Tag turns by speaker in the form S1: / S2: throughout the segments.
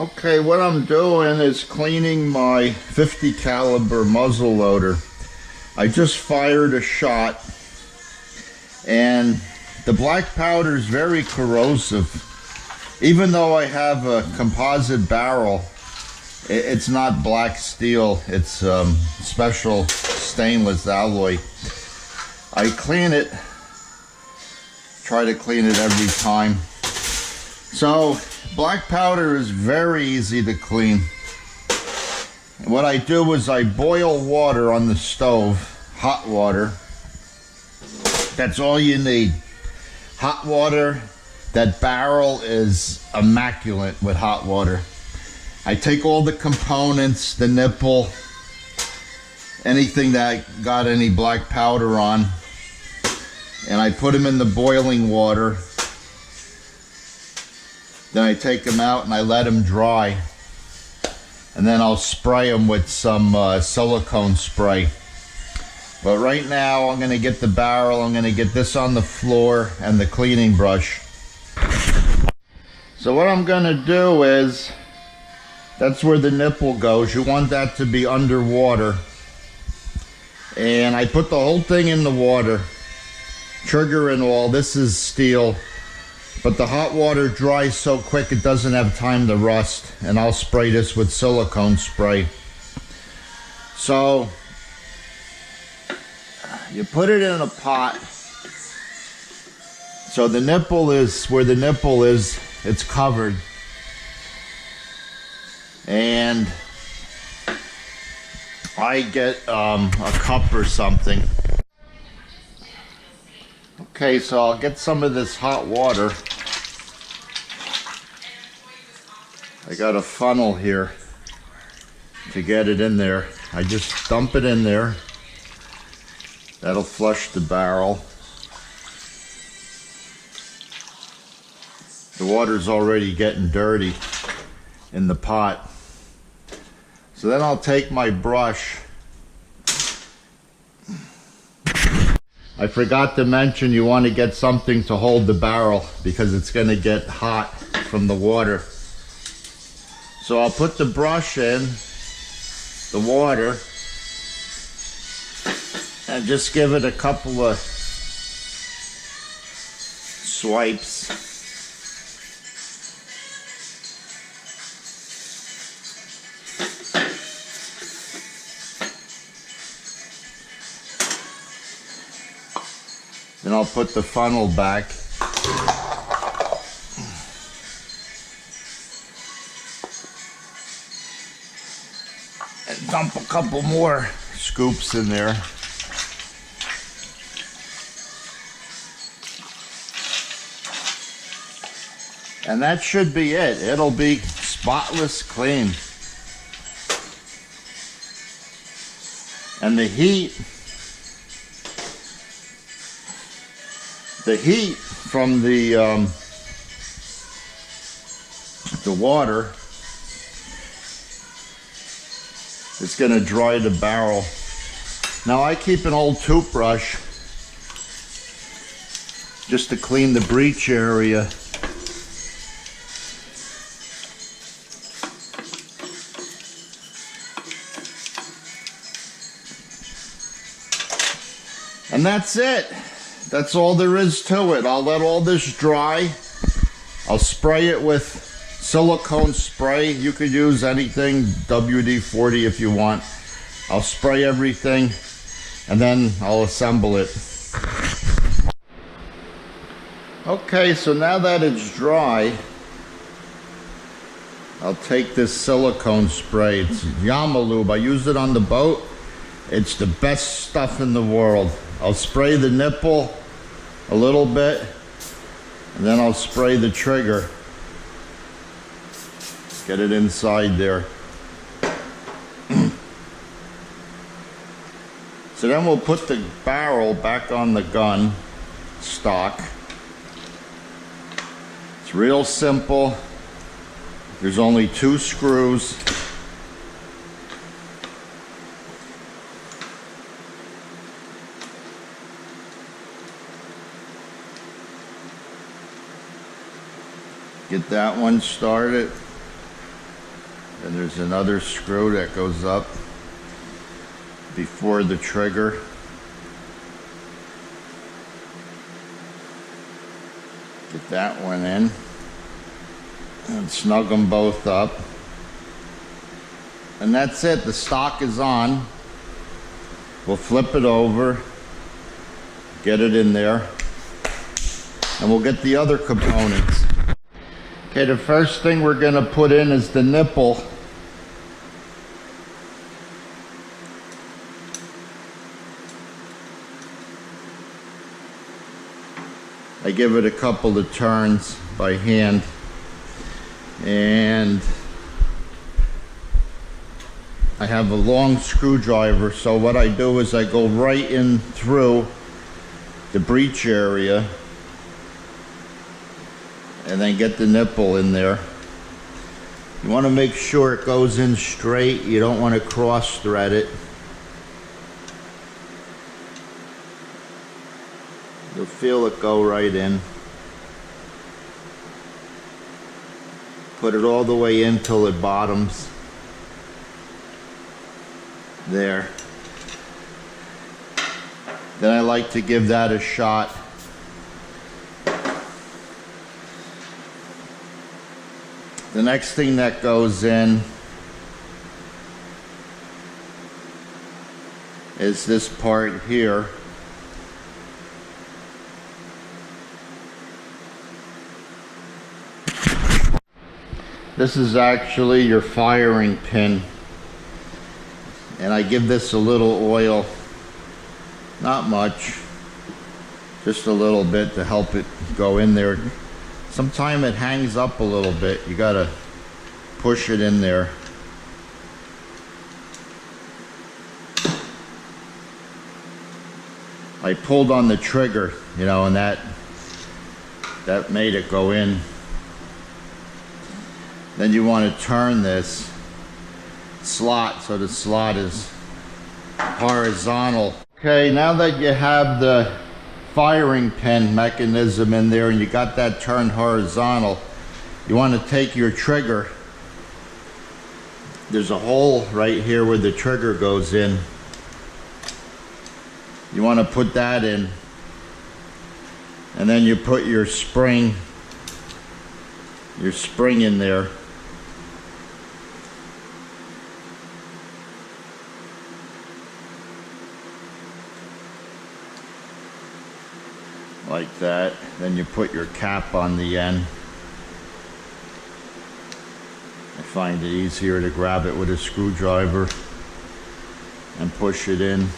S1: Okay, what I'm doing is cleaning my 50 caliber muzzle loader. I just fired a shot and the black powder is very corrosive. Even though I have a composite barrel, it's not black steel, it's special stainless alloy. I clean it, try to clean it every time. So black powder is very easy to clean. What I do is I boil water on the stove, hot water. That's all you need. Hot water. That barrel is immaculate with hot water. I take all the components, the nipple, anything that got any black powder on, and I put them in the boiling water. Then I take them out and I let them dry. And then I'll spray them with some silicone spray. But right now I'm gonna get the barrel, I'm gonna get this on the floor and the cleaning brush. So what I'm gonna do is, that's where the nipple goes. You want that to be underwater. And I put the whole thing in the water. Trigger and all, this is steel. But the hot water dries so quick it doesn't have time to rust. And I'll spray this with silicone spray. So, you put it in a pot. So the nipple is, where the nipple is, it's covered. And I get a cup or something. Okay, so I'll get some of this hot water. I got a funnel here to get it in there. I just dump it in there. That'll flush the barrel. The water's already getting dirty in the pot. So then I'll take my brush. I forgot to mention you want to get something to hold the barrel because it's going to get hot from the water. So I'll put the brush in the water and just give it a couple of swipes. Then I'll put the funnel back. And dump a couple more scoops in there. And that should be it. It'll be spotless clean. And the heat from the water is going to dry the barrel. Now I keep an old toothbrush just to clean the breech area. And that's it. That's all there is to it. I'll let all this dry. I'll spray it with silicone spray. You could use anything, WD-40 if you want. I'll spray everything and then I'll assemble it. Okay, so now that it's dry, I'll take this silicone spray. It's Yamalube. I used it on the boat. It's the best stuff in the world. I'll spray the nipple a little bit, and then I'll spray the trigger. Get it inside there. So then we'll put the barrel back on the gun stock. It's real simple. There's only 2 screws. Get that one started. And there's another screw that goes up before the trigger. Get that one in and snug them both up. And that's it, the stock is on. We'll flip it over, get it in there, and we'll get the other components. Okay, the first thing we're gonna put in is the nipple. I give it a couple of turns by hand, and I have a long screwdriver, so what I do is I go right in through the breech area and then get the nipple in there. You want to make sure it goes in straight. You don't want to cross thread it. You'll feel it go right in. Put it all the way in till it bottoms. There. Then I like to give that a shot. The next thing that goes in is this part here. This is actually your firing pin, and I give this a little oil, not much, just a little bit to help it go in there. Sometimes it hangs up a little bit. You gotta push it in there. I pulled on the trigger, you know, and that made it go in. Then you want to turn this slot so the slot is horizontal. Okay, now that you have the firing pin mechanism in there and you got that turned horizontal, you want to take your trigger. There's a hole right here where the trigger goes in. You want to put that in, and then you put your spring in there. Like that. Then you put your cap on the end. I find it easier to grab it with a screwdriver and push it in.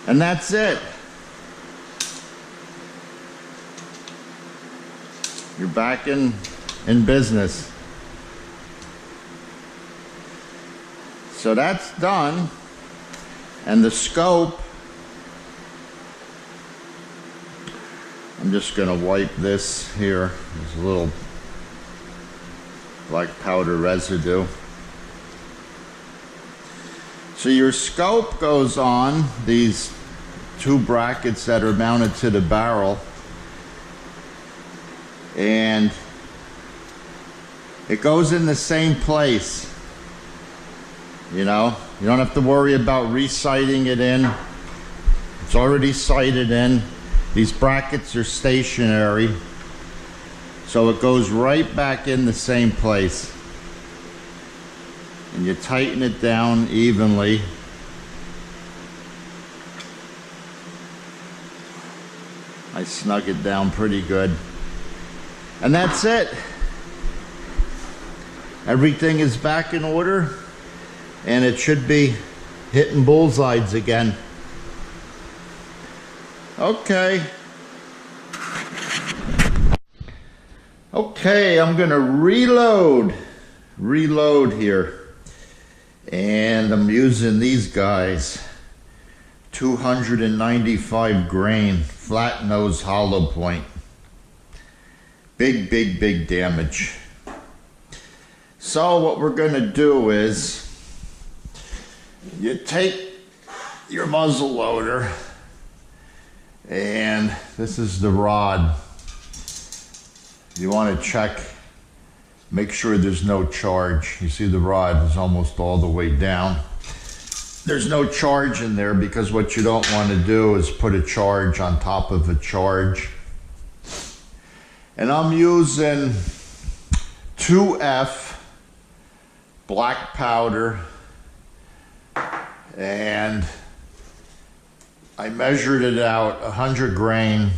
S1: And that's it. You're back in business. So that's done. And the scope, I'm just going to wipe this here. There's a little black powder residue. So your scope goes on these two brackets that are mounted to the barrel, and it goes in the same place. You know, you don't have to worry about resighting it in. It's already sighted in. These brackets are stationary, so it goes right back in the same place. And you tighten it down evenly. I snug it down pretty good. And that's it. Everything is back in order, and it should be hitting bullseyes again. Okay. Okay, I'm gonna reload here. And I'm using these guys. 295 grain, flat nose hollow point. Big, big, big damage. So what we're gonna do is, you take your muzzle loader And this is the rod. You want to check, make sure there's no charge. You see the rod is almost all the way down. There's no charge in there, because what you don't want to do is put a charge on top of a charge. And I'm using 2F black powder, and I measured it out, 100 grain.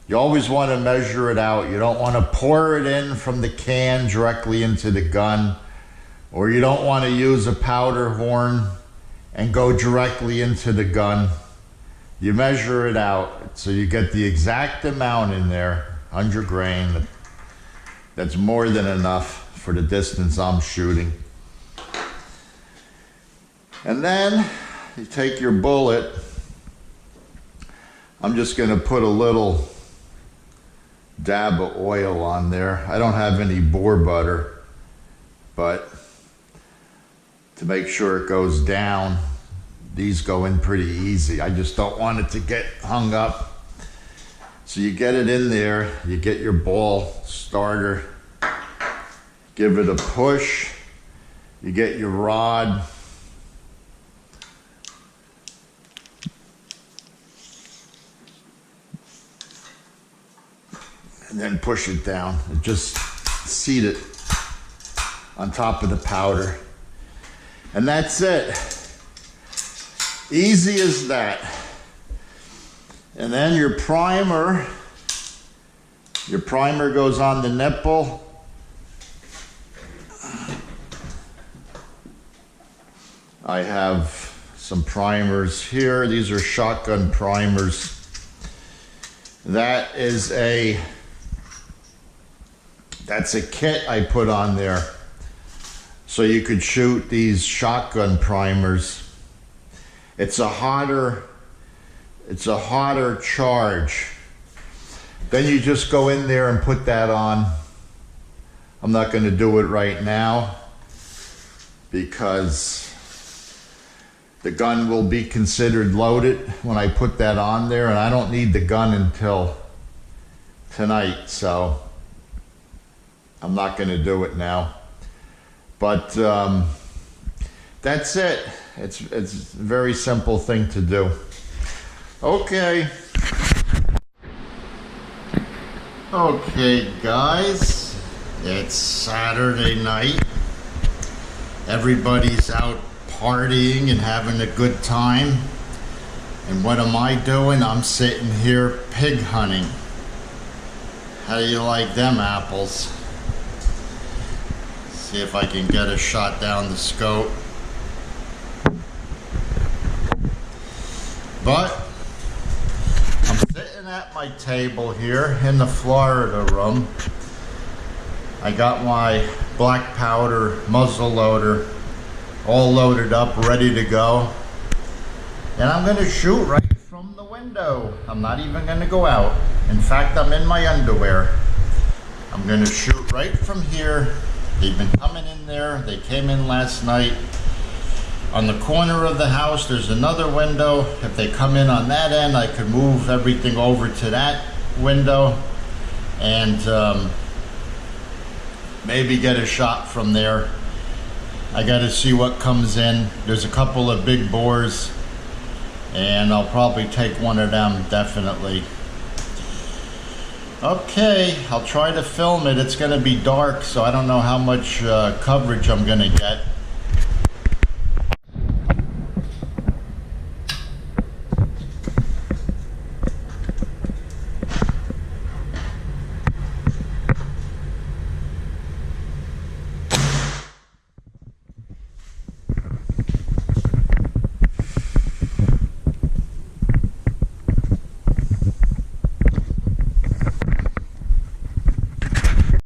S1: You always want to measure it out. You don't want to pour it in from the can directly into the gun, or you don't want to use a powder horn and go directly into the gun. You measure it out so you get the exact amount in there, 100 grain. That's more than enough for the distance I'm shooting. And then you take your bullet. I'm just going to put a little dab of oil on there. I don't have any boar butter, but to make sure it goes down, these go in pretty easy. I just don't want it to get hung up. So you get it in there, you get your ball starter, give it a push, you get your rod, and then push it down and just seat it on top of the powder. And that's it. Easy as that. And then your primer goes on the nipple. I have some primers here. These are shotgun primers. That's a kit I put on there, so you could shoot these shotgun primers. It's a hotter charge. Then you just go in there and put that on. I'm not going to do it right now because the gun will be considered loaded when I put that on there, and I don't need the gun until tonight, so I'm not going to do it now. But that's it. It's a very simple thing to do. Okay. Okay, guys. It's Saturday night. Everybody's out partying and having a good time. And what am I doing? I'm sitting here pig hunting. How do you like them apples? See if I can get a shot down the scope. But I'm sitting at my table here in the Florida room. I got my black powder muzzleloader all loaded up, ready to go. And I'm gonna shoot right from the window. I'm not even gonna go out. In fact, I'm in my underwear. I'm gonna shoot right from here. They've been coming in there. They came in last night. On the corner of the house, there's another window. If they come in on that end, I could move everything over to that window and maybe get a shot from there. I got to see what comes in. There's a couple of big boars, and I'll probably take one of them, definitely. Okay, I'll try to film it. It's going to be dark, so I don't know how much coverage I'm going to get.